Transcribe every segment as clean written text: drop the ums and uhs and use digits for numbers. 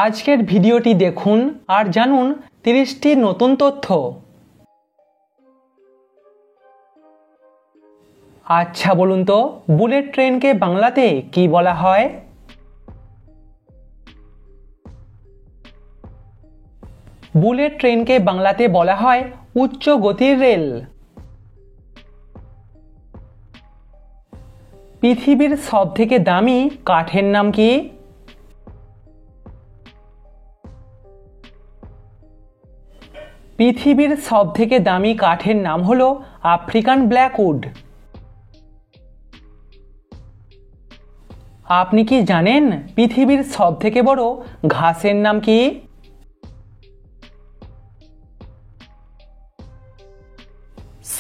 আজকের ভিডিওটি দেখুন আর জানুন 30টি নতুন তথ্য। আচ্ছা বলুন তো, বুলেট ট্রেনকে বাংলাতে কি বলা হয়? বুলেট ট্রেনকে বাংলাতে বলা হয় উচ্চ গতির রেল। পৃথিবীর সবথেকে দামি কাঠের নাম কি? পৃথিবীর সবথেকে দামি কাঠের নাম হলো আফ্রিকান ব্ল্যাকউড। আপনি কি জানেন পৃথিবীর সবথেকে বড় ঘাসের নাম কি?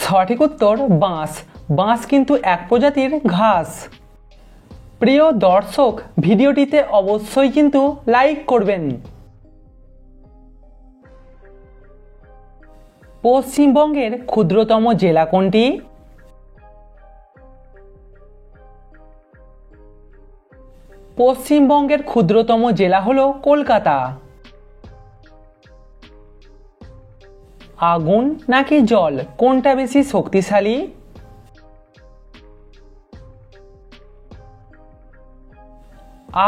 সঠিক উত্তর বাঁশ। বাঁশ কিন্তু এক প্রজাতির ঘাস। প্রিয় দর্শক, ভিডিওটিতে অবশ্যই কিন্তু লাইক করবেন। পশ্চিমবঙ্গের ক্ষুদ্রতম জেলা কোনটি? পশ্চিমবঙ্গের ক্ষুদ্রতম জেলা হলো কলকাতা। আগুন নাকি জল, কোনটা বেশি শক্তিশালী?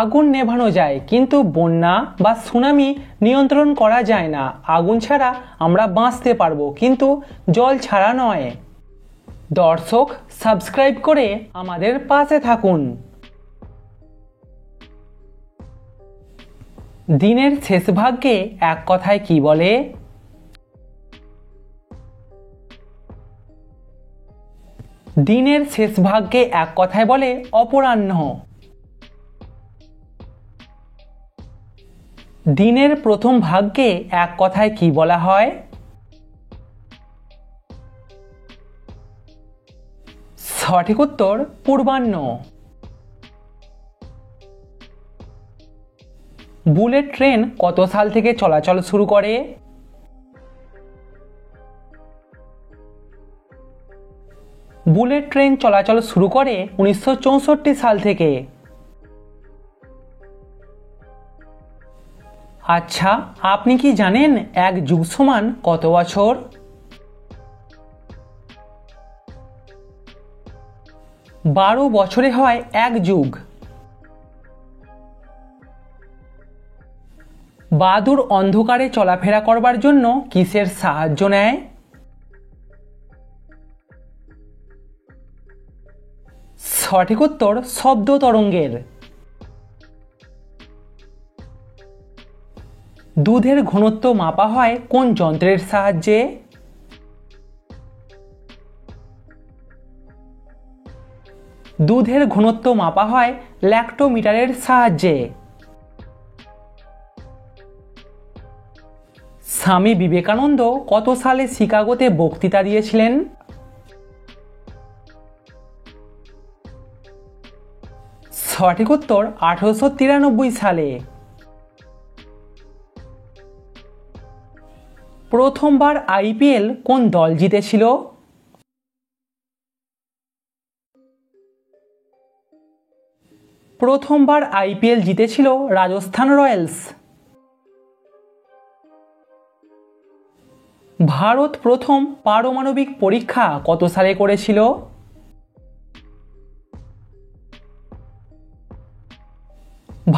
আগুন নেভানো যায়, কিন্তু বন্যা বা সুনামি নিয়ন্ত্রণ করা যায় না। আগুন ছাড়া আমরা বাঁচতে পারবো, কিন্তু জল ছাড়া নয়। দর্শক, সাবস্ক্রাইব করে আমাদের পাশে থাকুন। দিনের শেষ ভাগকে এক কথায় কি বলে? দিনের শেষ ভাগকে এক কথায় বলে অপরাহ্ন। দিনের প্রথম ভাগকে এক কথায় কি বলা হয়? সঠিক উত্তর পূর্বাহ্ন। বুলেট ট্রেন কত সাল থেকে চলাচল শুরু করে? বুলেট ট্রেন চলাচল শুরু করে 1964 সাল থেকে। আচ্ছা, আপনি কি জানেন এক যুগ সমান কত বছর? বারো বছরে হয় এক যুগ। বাদুড় অন্ধকারে চলাফেরা করবার জন্য কিসের সাহায্য নেয়? সঠিক উত্তর শব্দ তরঙ্গের। দুধের ঘনত্ব মাপা হয় কোন যন্ত্রের সাহায্যে? দুধের ঘনত্ব মাপা হয় ল্যাক্টোমিটারের সাহায্যে। স্বামী বিবেকানন্দ কত সালে শিকাগোতে বক্তৃতা দিয়েছিলেন? সঠিক উত্তর 1893 সালে। প্রথমবার আইপিএল কোন দল জিতেছিল? প্রথমবার আইপিএল জিতেছিল রাজস্থান রয়্যালস। ভারত প্রথম পারমাণবিক পরীক্ষা কত সালে করেছিল?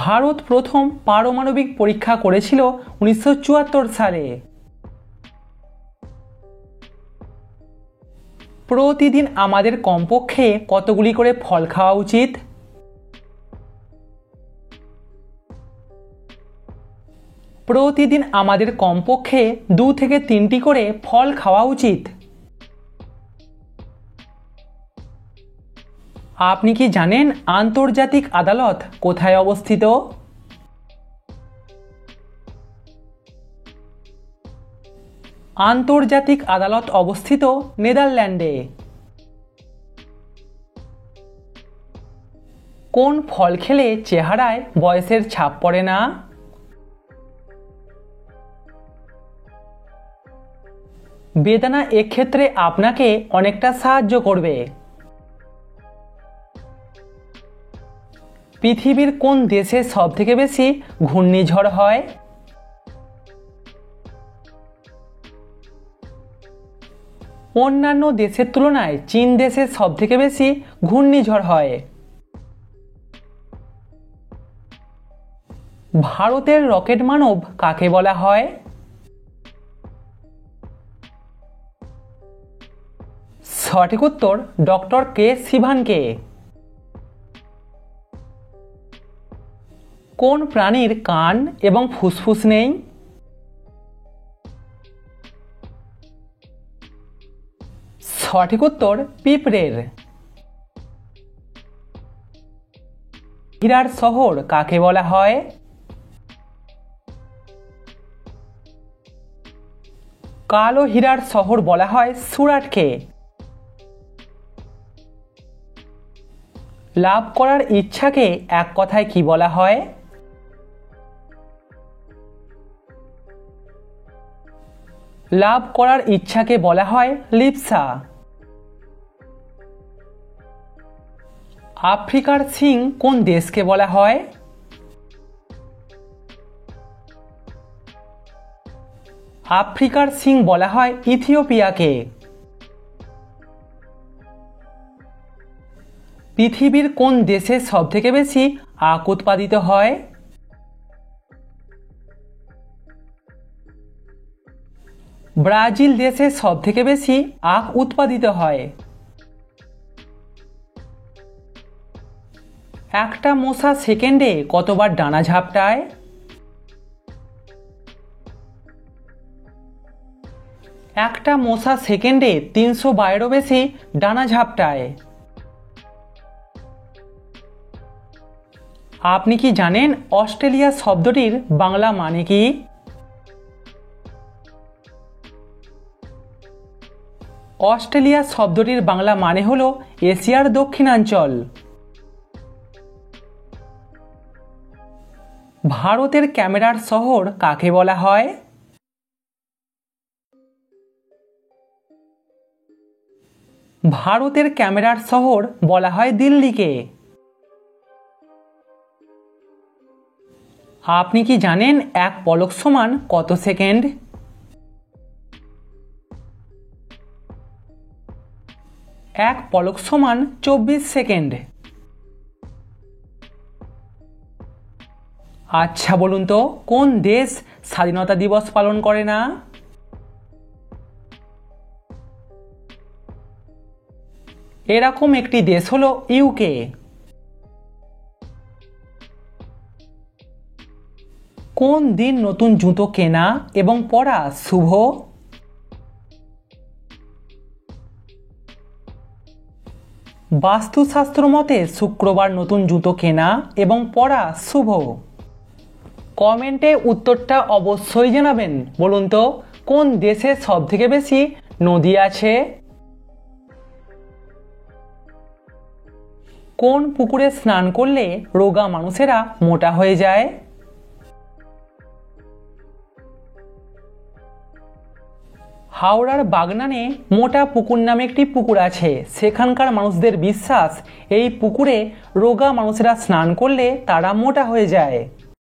ভারত প্রথম পারমাণবিক পরীক্ষা করেছিল 1974 সালে। প্রতিদিন আমাদের কমপক্ষে কতগুলি করে ফল খাওয়া উচিত? প্রতিদিন আমাদের কমপক্ষে 2 থেকে 3টি করে ফল খাওয়া উচিত। আপনি কি জানেন আন্তর্জাতিক আদালত কোথায় অবস্থিত? আন্তর্জাতিক আদালত অবস্থিত নেদারল্যান্ডে। কোন ফল খেলে চেহারায় বয়সের ছাপ পড়ে না? বেদানা এক্ষেত্রে আপনাকে অনেকটা সাহায্য করবে। পৃথিবীর কোন দেশে সবথেকে বেশি ঘূর্ণিঝড় হয়? অন্যান্য দেশের তুলনায় চীন দেশে সবথেকে বেশি ঘূর্ণিঝড় হয়। ভারতের রকেট মানব কাকে বলা হয়? সঠিক উত্তর ডক্টর কে শিভানকে। কোন প্রাণীর কান এবং ফুসফুস নেই? সঠিক উত্তর পিঁপড়ের। হীরার শহর কাকে বলা হয়? কালো হীরার শহর বলা হয় সুরাটকে। লাভ করার ইচ্ছাকে এক কথায় কি বলা হয়? লাভ করার ইচ্ছাকে বলা হয় লিপ্সা। আফ্রিকার সিং কোন দেশকে বলা হয়? আফ্রিকার সিং বলা হয় ইথিওপিয়াকে। পৃথিবীর কোন দেশে সবথেকে বেশি আখ উৎপাদিত হয়? ব্রাজিল দেশে সবথেকে বেশি আখ উৎপাদিত হয়। একটা মশা সেকেন্ডে কতবার ডানা ঝাপটায়? একটা মশা সেকেন্ডে 300 বেশি ডানা ঝাপটায়। আপনি কি জানেন অস্ট্রেলিয়া শব্দটির বাংলা মানে কি? অস্ট্রেলিয়া শব্দটির বাংলা মানে হল এশিয়ার দক্ষিণাঞ্চল। ভারতের ক্যামেরার শহর কাকে বলা হয়? ভারতের ক্যামেরার শহর বলা হয় দিল্লিকে। আপনি কি জানেন এক পলক সমান কত সেকেন্ড? এক পলক সমান 24 সেকেন্ড। আচ্ছা বলুন তো কোন দেশ স্বাধীনতা দিবস পালন করে না? এরকম একটি দেশ হলো ইউকে। কোন দিন নতুন জুতো কেনা এবং পরা শুভ? বাস্তুশাস্ত্র মতে শুক্রবার নতুন জুতো কেনা এবং পরা শুভ। কমেন্টে উত্তরটা অবশ্যই জানাবেন। বলুন তো কোন দেশে সবথেকে বেশি নদী আছে? কোন পুকুরে স্নান করলে রোগা মানুষেরা মোটা হয়ে যায়? হাওড়ার বাগনানে মোটা পুকুর নামে একটি পুকুর আছে। সেখানকার মানুষদের বিশ্বাস এই পুকুরে রোগা মানুষেরা স্নান করলে তারা মোটা হয়ে যায়।